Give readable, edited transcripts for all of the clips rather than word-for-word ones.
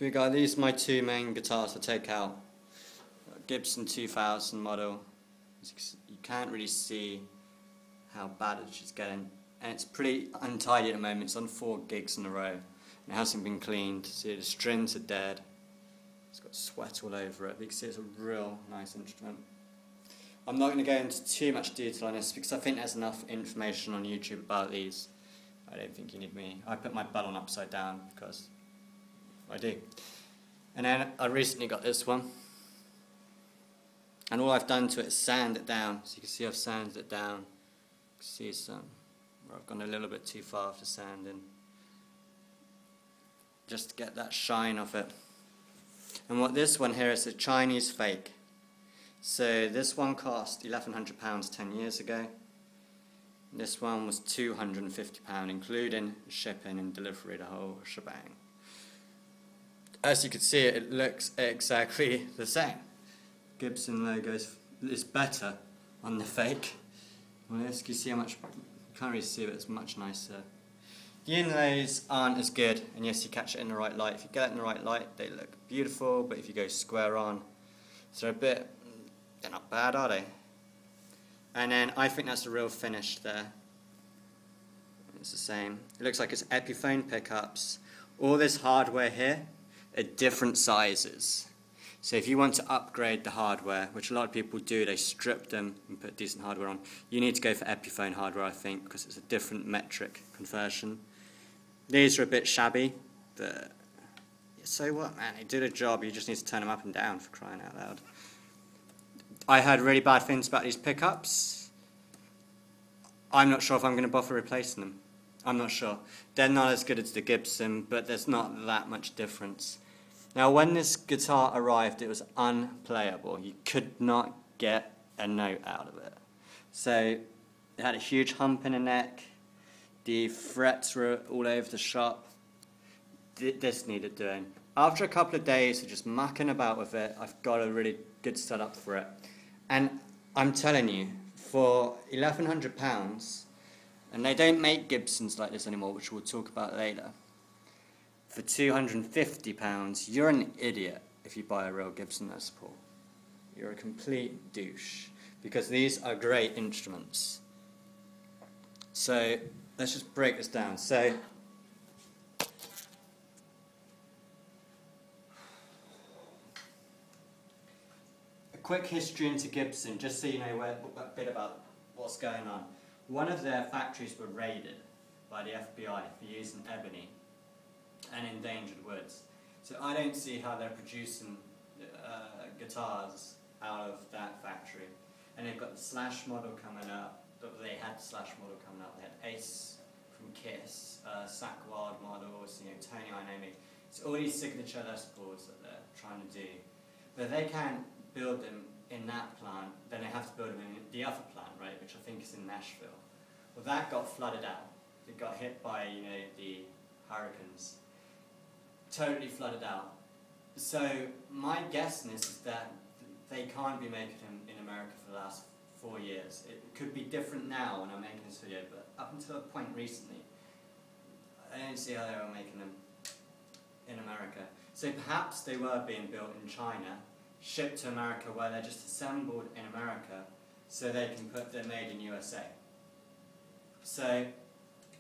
we got these are my two main guitars to take out. Gibson 2000 model. You can't really see how bad it's getting, and it's pretty untidy at the moment. It's on 4 gigs in a row. It hasn't been cleaned. See, the strings are dead. It's got sweat all over it. But you can see it's a real nice instrument. I'm not going to go into too much detail on this because I think there's enough information on YouTube about these. I don't think you need me. I put my bell on upside down because I do. And then I recently got this one. And all I've done to it is sand it down. So you can see I've sanded it down. You can see some where I've gone a little bit too far after sanding, just to get that shine off it. And what this one here is a Chinese fake. So this one cost £1,100 10 years ago. This one was £250, including shipping and delivery, the whole shebang. As you can see, it looks exactly the same. Gibson logo is better on the fake. Well, this, you see how much, you can't really see it, but it's much nicer. The inlays aren't as good, and yes, you catch it in the right light. If you get it in the right light, they look beautiful, but if you go square on, they're not bad, are they? And then I think that's the real finish there. It's the same. It looks like it's Epiphone pickups. All this hardware here are different sizes. So if you want to upgrade the hardware, which a lot of people do, they strip them and put decent hardware on, you need to go for Epiphone hardware, I think, because it's a different metric conversion. These are a bit shabby, but so what, man? They did a job, you just need to turn them up and down, for crying out loud. I heard really bad things about these pickups. I'm not sure if I'm going to bother replacing them. I'm not sure. They're not as good as the Gibson, but there's not that much difference. Now, when this guitar arrived, it was unplayable. You could not get a note out of it. So it had a huge hump in the neck. The frets were all over the shop. This needed doing. After a couple of days of just mucking about with it, I've got a really good setup for it. And I'm telling you, for £1,100, and they don't make Gibsons like this anymore, which we'll talk about later. For £250, you're an idiot if you buy a real Gibson Les Paul. You're a complete douche, because these are great instruments. So let's just break this down. So a quick history into Gibson, just so you know a bit about what's going on. One of their factories were raided by the FBI for using ebony and endangered woods. So I don't see how they're producing guitars out of that factory. And they've got the Slash model coming up. They had the Slash model coming up. They had Ace from Kiss, Sack Wild models, Tony Iommi. It's all these signature Les Pauls that they're trying to do. But if they can't build them in that plant, then they have to build them in the other plant, right, which I think is in Nashville. Well, that got flooded out. It got hit by, the hurricanes. Totally flooded out. So my guess is that they can't be making them in America for the last 4 years. It could be different now when I'm making this video, but up until a point recently, I didn't see how they were making them in America. So perhaps they were being built in China, shipped to America, where they're just assembled in America, so they can put they're made in U.S.A. So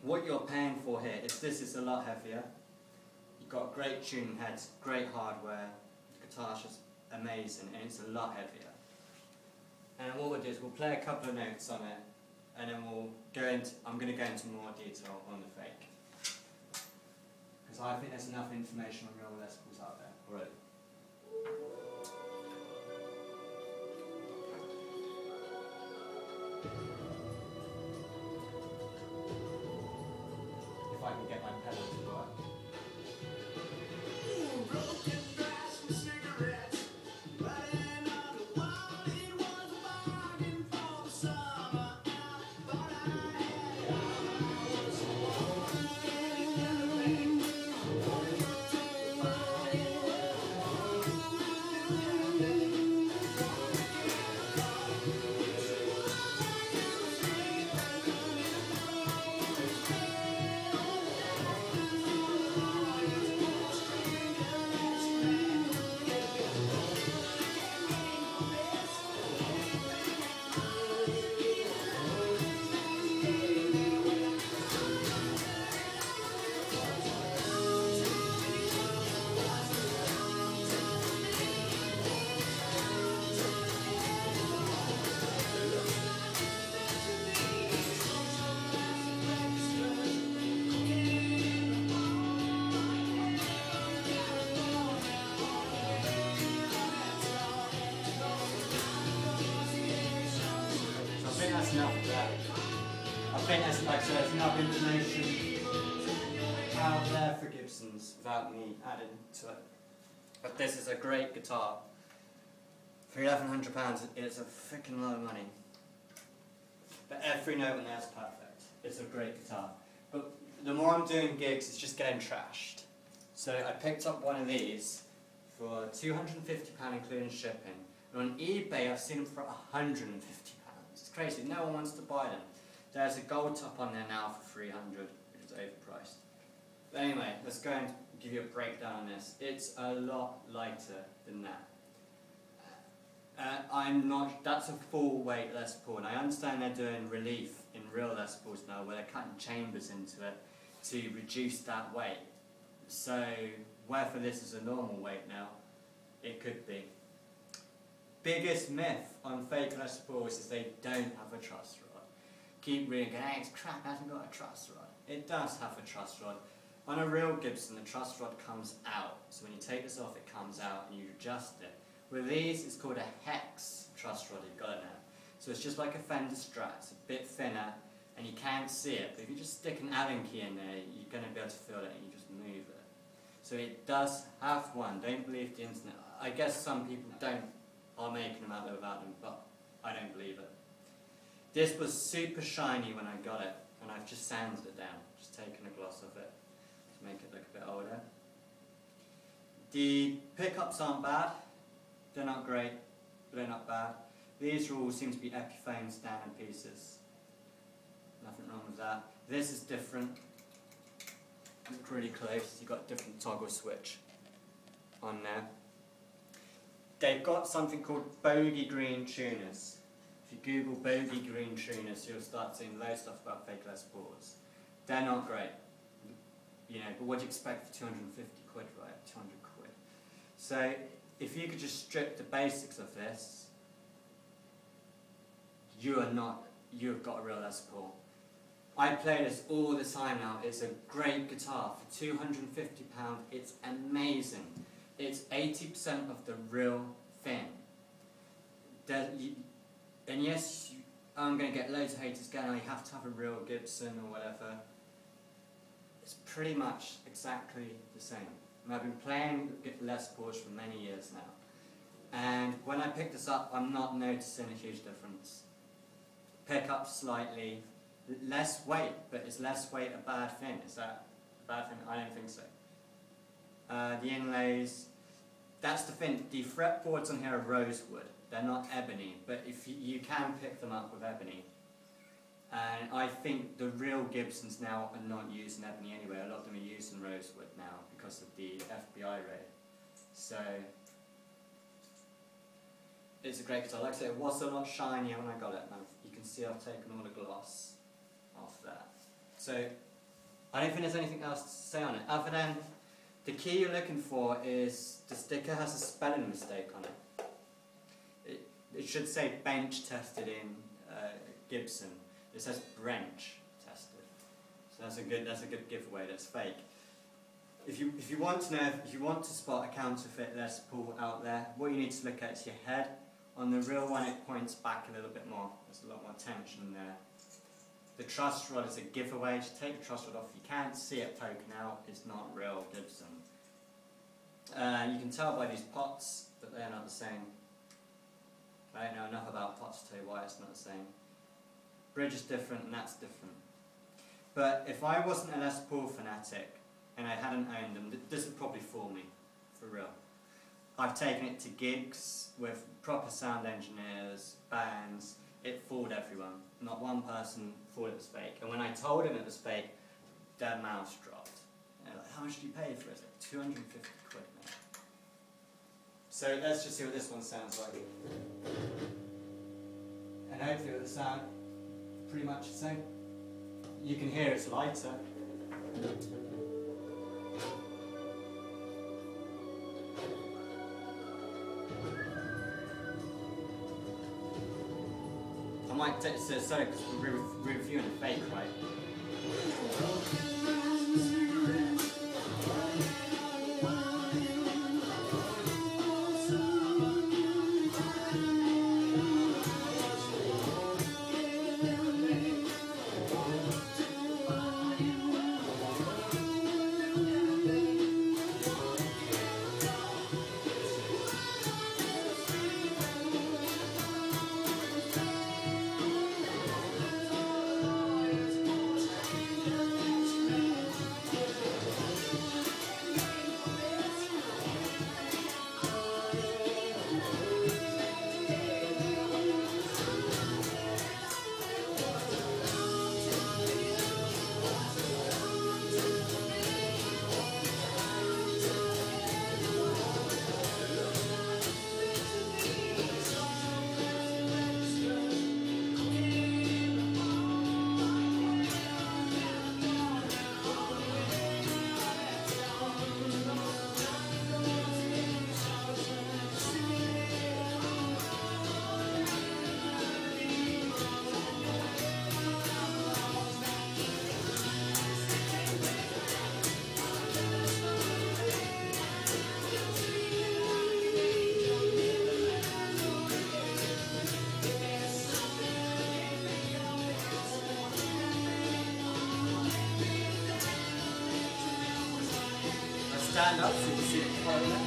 what you're paying for here is this is a lot heavier. You've got great tuning heads, great hardware, the guitar's just amazing, and it's a lot heavier. And what we'll do is we'll play a couple of notes on it, and then I'm going to go into more detail on the fake. Because I think there's enough information on real Les Pauls out there already. If I can get my pedal to work. I think that's, like I said, there's enough information out there for Gibsons without me adding to it. But this is a great guitar. For £1,100, it's a freaking lot of money. But every note on there is perfect. It's a great guitar. But the more I'm doing gigs, it's just getting trashed. So I picked up one of these for £250 including shipping. And on eBay I've seen them for £150. It's crazy, no one wants to buy them. There's a gold top on there now for £300, which is overpriced. But anyway, let's go and give you a breakdown on this. It's a lot lighter than that. That's a full weight Les Paul, and I understand they're doing relief in real Les Pauls now where they're cutting chambers into it to reduce that weight. So whether this is a normal weight now, it could be. Biggest myth on fake Les Pauls is they don't have a truss rod. Keep reading, hey, it's crap, it hasn't got a truss rod. It does have a truss rod. On a real Gibson, the truss rod comes out. So when you take this off, it comes out and you adjust it. With these, it's called a hex truss rod, you've got it now. So it's just like a Fender Strat, it's a bit thinner, and you can't see it. But if you just stick an Allen key in there, you're going to be able to feel it, and you just move it. So it does have one. Don't believe the internet. I guess some people are making them out there without them, but I don't believe it. This was super shiny when I got it, and I've just sanded it down, just taken a gloss of it to make it look a bit older. The pickups aren't bad. They're not great, but they're not bad. These all seem to be Epiphone standard pieces. Nothing wrong with that. This is different. Look really close. You've got a different toggle switch on there. They've got something called bogey green tuners. If you Google bogey green tuners, you'll start seeing loads of stuff about fake Les Pauls. They're not great. You know, but what do you expect for 250 quid, right? 200 quid. So if you could just strip the basics of this, you've got a real Les Paul. I play this all the time now. It's a great guitar. For £250, it's amazing. It's 80% of the real thing. And yes, I'm going to get loads of haters going, oh, you have to have a real Gibson or whatever. It's pretty much exactly the same. And I've been playing Les Pauls for many years now. And when I pick this up, I'm not noticing a huge difference. Pick up slightly, less weight, but is less weight a bad thing? Is that a bad thing? I don't think so. The inlays, that's the thing, the fretboards on here are rosewood. They're not ebony, but if you can pick them up with ebony. And I think the real Gibsons now are not using ebony anyway. A lot of them are using rosewood now because of the FBI raid. So it's a great guitar. Like I said, it was a lot shinier when I got it. And you can see I've taken all the gloss off that. So I don't think there's anything else to say on it, other than the key you're looking for is the sticker has a spelling mistake on it. It should say bench tested in Gibson. It says Branch tested. So that's a good giveaway. That's fake. If you want to know, if you want to spot a counterfeit Les Paul out there, what you need to look at is your head. On the real one, it points back a little bit more. There's a lot more tension there. The truss rod is a giveaway. Just take the truss rod off. You can't see it poking out. It's not real Gibson. You can tell by these pots that they're not the same. I don't know enough about pots to tell you why it's not the same. Bridge is different and that's different. But if I wasn't a Les Paul fanatic and I hadn't owned them, this would probably fool me, for real. I've taken it to gigs with proper sound engineers, bands. It fooled everyone. Not one person thought it was fake. And when I told them it was fake, their mouths dropped. And they're like, how much did you pay for it? It's like 250 quid, man. So let's just see what this one sounds like. And hopefully with the sound, pretty much the same. You can hear it's lighter. I might take this, sorry, because we're reviewing a fake, right? stand up so you can see the colour.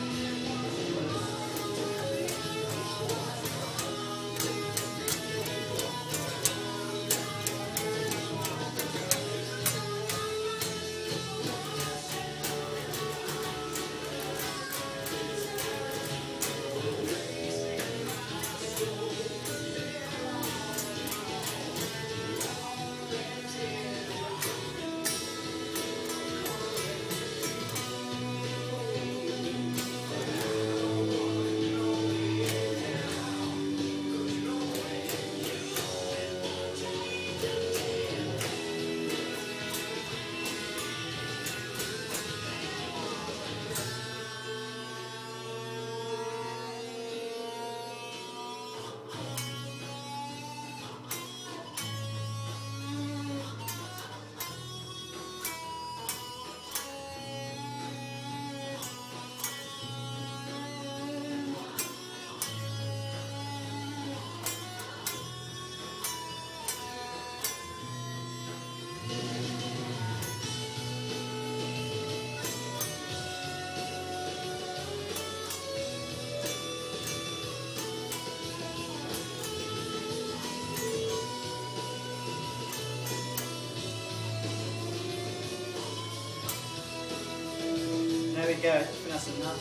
There we go, I think that's enough.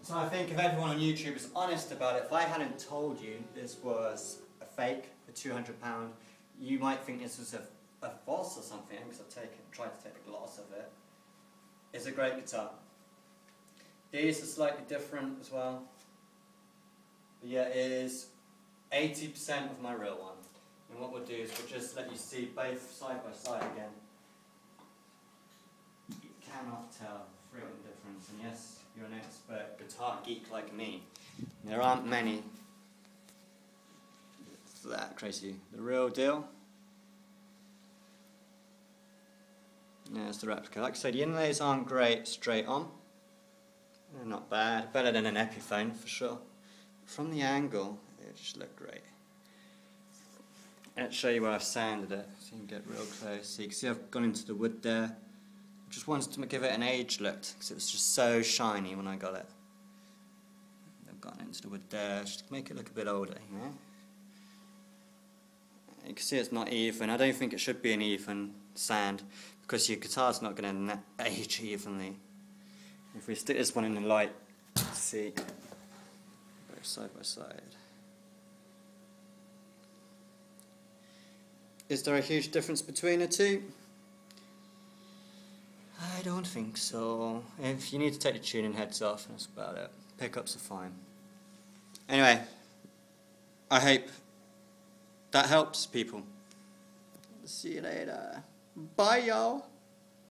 So I think if everyone on YouTube is honest about it, if I hadn't told you this was a fake for £200, you might think this was a false or something, because I've tried to take the gloss of it. It's a great guitar. These are slightly different as well. But yeah, it is 80% of my real one. And what we'll do is we'll just let you see both side by side again. You cannot tell the freaking difference, and yes, you're an expert guitar geek like me. There aren't many. It's that crazy. The real deal. There's the replica. Like I said, the inlays aren't great straight on. They're not bad. Better than an Epiphone for sure. From the angle, they just look great. Let's show you where I've sanded it, so you can get real close. So you can see I've gone into the wood there. Just wanted to give it an aged look, because it was just so shiny when I got it. I've gone into the wood there, just to make it look a bit older, you know. You can see it's not even. I don't think it should be an even sand, because your guitar's not going to age evenly. If we stick this one in the light, see, both side by side. Is there a huge difference between the two? I don't think so. If you need to take the tuning heads off, that's about it. Pickups are fine. Anyway, I hope that helps people. See you later. Bye, y'all.